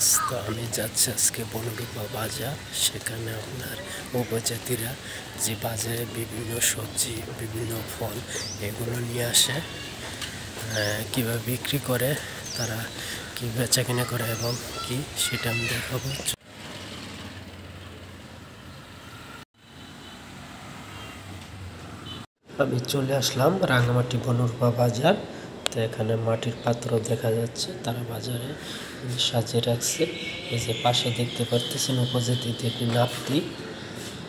Viewers, তো আমি যাচ্ছি আজকে বনরূপা বাজার। সেখানে আপনার উপজাতিরা যে বাজারে বিভিন্ন সবজি, বিভিন্ন ফল এগুলো নিয়ে আসে, কীভাবে বিক্রি করে, তারা কী বেচা কিনা করে এবং কি সেটা আমি দেখাবো। আমি চলে আসলাম রাঙামাটি বনরূপা বাজার। তো এখানে মাটির পাত্র দেখা যাচ্ছে, তারা বাজারে সাজিয়ে রাখছে। এই যে পাশে দেখতে পারতেছেন উপজাতিতে একটি নাপ্তি,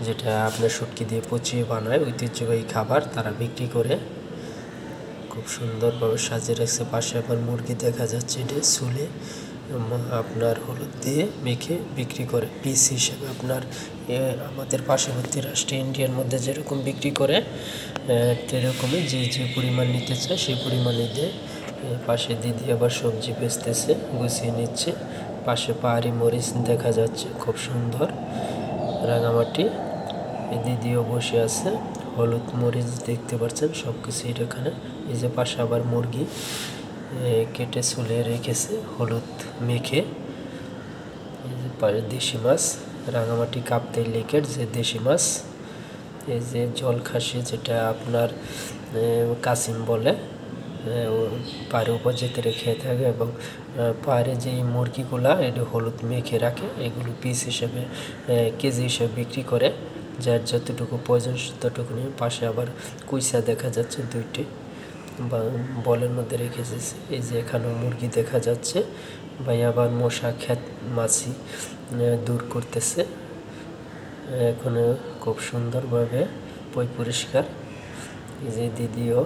যেটা আপনার শুটকি দিয়ে পচিয়ে বানায়, ঐতিহ্যবাহী খাবার তারা বিক্রি করে। খুব সুন্দরভাবে সাজিয়ে রাখছে। পাশে আবার মুরগি দেখা যাচ্ছে, এটা চুলে আপনার হলুদ দিয়ে মেখে বিক্রি করে পিস হিসেবে। আপনার আমাদের পার্শ্ববর্তী রাষ্ট্র ইন্ডিয়ার মধ্যে যেরকম বিক্রি করে, সেরকমই যে পরিমাণ নিতে চায় সেই পরিমাণে দিয়ে। পাশে দিদি আবার সবজি বেচতেছে, গুছিয়ে নিচ্ছে। পাশে পাহাড়ি মরিচ দেখা যাচ্ছে, খুব সুন্দর রাঙামাটি। দিদিও বসে আছে, হলুদ মরিচ দেখতে পাচ্ছেন, সব কিছু এখানে। এই যে পাশে আবার মুরগি কেটে চুলে রেখেছে হলুদ মেখে। দেশি মাছ, রাঙামাটি কাপ্তাই লেকের যে দেশি মাছ। এই যে জলখাসি, যেটা আপনার কাসিম বলে, পাহাড়ে উপজাতিরা খেয়ে থাকে। এবং পাহাড়ে যে মুরগিগুলা এটা হলুদ মেখে রাখে, এগুলো পিস হিসেবে কেজি হিসেবে বিক্রি করে, যার যতটুকু প্রয়োজন ততটুকু নিয়ে। পাশে আবার কুইসা দেখা যাচ্ছে দুইটি, বা বলের মধ্যে রেখে দিয়েছে। এই যে এখানেও মুরগি দেখা যাচ্ছে। ভাই আবার মশা খেত মাছি দূর করতেছে। এখন খুব সুন্দরভাবে পরিষ্কার। এই যে দিদিও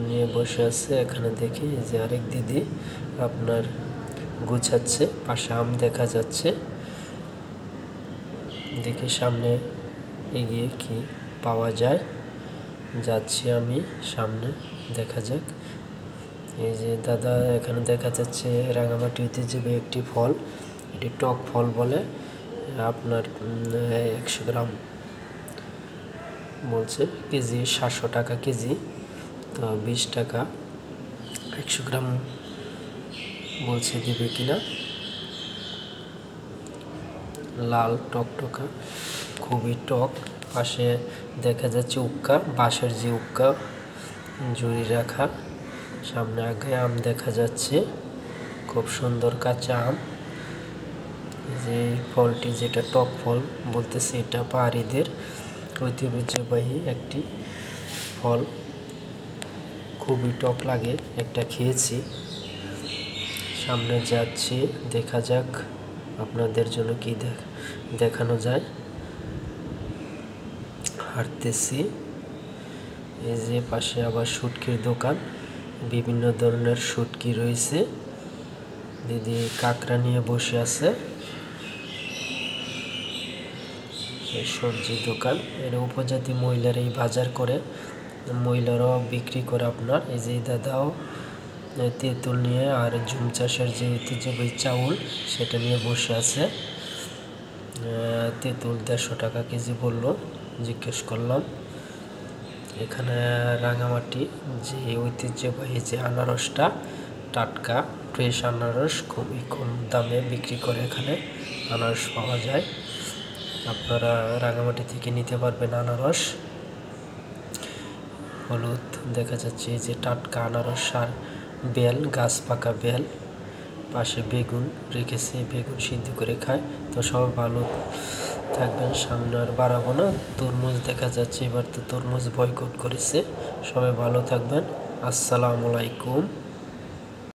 নিয়ে বসে আছে এখানে। দেখি এই যে আরেক দিদি আপনার গুছাচ্ছে। পাশে আম দেখা যাচ্ছে। দেখি সামনে এগিয়ে কি পাওয়া যায়, যাচ্ছি আমি সামনে, দেখা যাক। এই যে দাদা এখানে দেখা যাচ্ছে রাঙামাটি ঐতিহ্যবাহী একটি ফল, এটি টক ফল বলে। আপনার 100 গ্রাম বলছে কেজি 700 টাকা কেজি, তো 20 টাকা 100 গ্রাম বলছে, দেবে কিনা। লাল টকটকা, খুবই টক। পাশে দেখা যাচ্ছে উক্কা, বাঁশের যে উক্কা ঝুড়ি রাখা। সামনে আগে আম দেখা যাচ্ছে, খুব সুন্দর কাঁচা আম। যে ফলটি, যেটা টক ফল বলতেছে, এটা পাহাড়িদের ঐতিহ্যবাহী একটি ফল, খুবই টক লাগে। একটা খেয়েছি। সামনে যাচ্ছি, দেখা যাক আপনাদের জন্য কি দেখানো যায়। হাঁটতেছি। এই যে পাশে আবার শুটকির দোকান, বিভিন্ন ধরনের শুটকি রয়েছে। দিদি কাঁকড়া নিয়ে বসে আছে। সবজি দোকান, এর উপজাতি মহিলারা এই বাজার করে, মহিলারাও বিক্রি করে আপনার। এই যে দাদাও তেঁতুল নিয়ে আর ঝুম চাষের যে ঐতিহ্যবাহী চাউল, সেটা নিয়ে বসে আছে। তেঁতুল 150 টাকা কেজি বললো, জিজ্ঞেস করলাম। এখানে রাঙামাটি যে ঐতিহ্যবাহী যে আনারসটা, টাটকা ফ্রেশ আনারস, খুবই কম দামে বিক্রি করে এখানে আনারস পাওয়া যায়। আপনারা রাঙামাটি থেকে নিতে পারবেন আনারস। হলুদ দেখা যাচ্ছে, এই যে টাটকা আনারস আর বেল, গাছ পাকা বেল। পাশে বেগুন রেখেছে, বেগুন সিদ্ধ করে খায়। তো সবাই ভালো থাকবেন, সামনে আর বাড়াবো না। তরমুজ দেখা যাচ্ছে, এবার তো তরমুজ বয়কট করেছে। সবাই ভালো থাকবেন, আসসালামু আলাইকুম।